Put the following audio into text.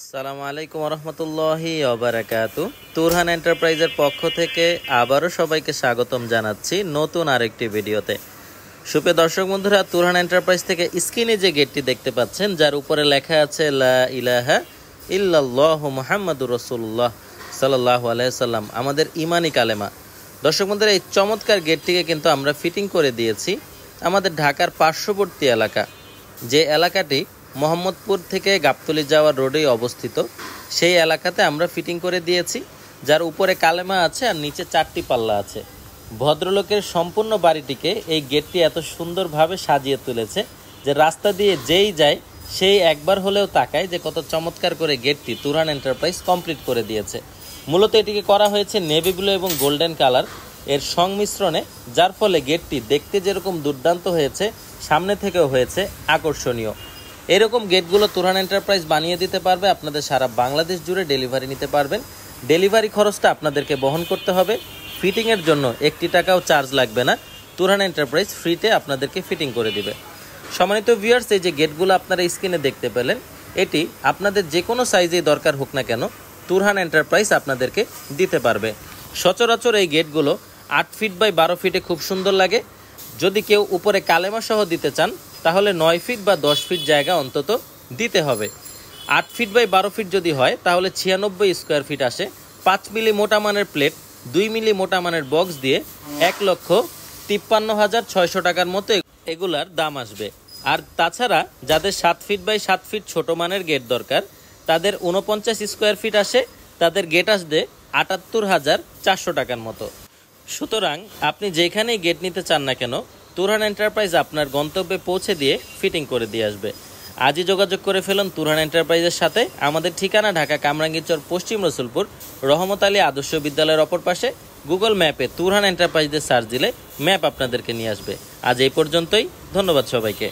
আসসালামু আলাইকুম রহমতুল্লাহি ওবারাকাতু। তুরহান এন্টারপ্রাইজের পক্ষ থেকে আবারও সবাইকে স্বাগতম জানাচ্ছি নতুন আরেকটি ভিডিওতে। সুপ্রিয় দর্শক বন্ধুরা, তুরহান এন্টারপ্রাইজ থেকে স্ক্রিনে যে গেটটি দেখতে পাচ্ছেন, যার উপরে লেখা আছে লা ইলাহা ইল্লাল্লাহু মুহাম্মাদুর রাসূলুল্লাহ সাল্লাল্লাহু আলাইহি সাল্লাম, আমাদের ঈমানি কালেমা। দর্শক বন্ধুরা, এই চমৎকার গেটটিকে কিন্তু আমরা ফিটিং করে দিয়েছি আমাদের ঢাকার পার্শ্ববর্তী এলাকা, যে এলাকাটি মোহাম্মদপুর থেকে গাবতলী যাওয়ার রোডেই অবস্থিত। সেই এলাকাতে আমরা ফিটিং করে দিয়েছি, যার উপরে কালেমা আছে আর নিচে 4টি পাল্লা আছে। ভদ্রলোকের সম্পূর্ণ বাড়িটিকে এই গেটটি এত সুন্দরভাবে সাজিয়ে তুলেছে যে রাস্তা দিয়ে যেই যায় সেই একবার হলেও তাকায় যে কত চমৎকার করে গেটটি তুরহান এন্টারপ্রাইজ কমপ্লিট করে দিয়েছে। মূলত এটিকে করা হয়েছে নেভি ব্লু এবং গোল্ডেন কালার এর সংমিশ্রণে, যার ফলে গেটটি দেখতে যেরকম দুর্দান্ত হয়েছে, সামনে থেকেও হয়েছে আকর্ষণীয়। এরকম গেটগুলো তুরহান এন্টারপ্রাইজ বানিয়ে দিতে পারবে, আপনাদের সারা বাংলাদেশ জুড়ে ডেলিভারি নিতে পারবেন। ডেলিভারি খরচটা আপনাদেরকে বহন করতে হবে। ফিটিংয়ের জন্য 1 টাকাও চার্জ লাগবে না, তুরহান এন্টারপ্রাইজ ফ্রিতে আপনাদেরকে ফিটিং করে দিবে। সম্মানিত ভিউয়ার্স, এই যে গেটগুলো আপনারা স্ক্রিনে দেখতে পেলেন, এটি আপনাদের যে কোনো সাইজেই দরকার হোক না কেন, তুরহান এন্টারপ্রাইজ আপনাদেরকে দিতে পারবে। সচরাচর এই গেটগুলো 8 ফিট বাই 12 ফিটে খুব সুন্দর লাগে। যদি কেউ উপরে কালেমা সহ দিতে চান তাহলে 9 ফিট বা 10 ফিট জায়গা অন্তত দিতে হবে। 8 ফিট বাই 12 ফিট যদি হয় তাহলে 96 স্কোয়ার ফিট আসে। 5 মিলি মোটা মানের প্লেট, 2 মিলি মোটা মানের বক্স দিয়ে 1,53,600 টাকার মতো এগুলার দাম আসবে। আর তাছাড়া যাদের 7 ফিট বাই 7 ফিট ছোট মানের গেট দরকার, তাদের 49 স্কোয়ার ফিট আসে, তাদের গেট আসবে 78,400 টাকার মতো। সুতরাং আপনি যেখানেই গেট নিতে চান না কেন, তুরহান এন্টারপ্রাইজ আপনার গন্তব্যে পৌঁছে দিয়ে ফিটিং করে দিয়ে আসবে। আজই যোগাযোগ করে ফেলুন তুরহান এন্টারপ্রাইজের সাথে। আমাদের ঠিকানা ঢাকা কামরাঙ্গীরচর, পশ্চিম রসুলপুর, রহমত আলী আদর্শ বিদ্যালয়ের অপর পাশে। গুগল ম্যাপে তুরহান এন্টারপ্রাইজের সার্চ দিলে ম্যাপ আপনাদেরকে নিয়ে আসবে। আজ এই পর্যন্তই, ধন্যবাদ সবাইকে।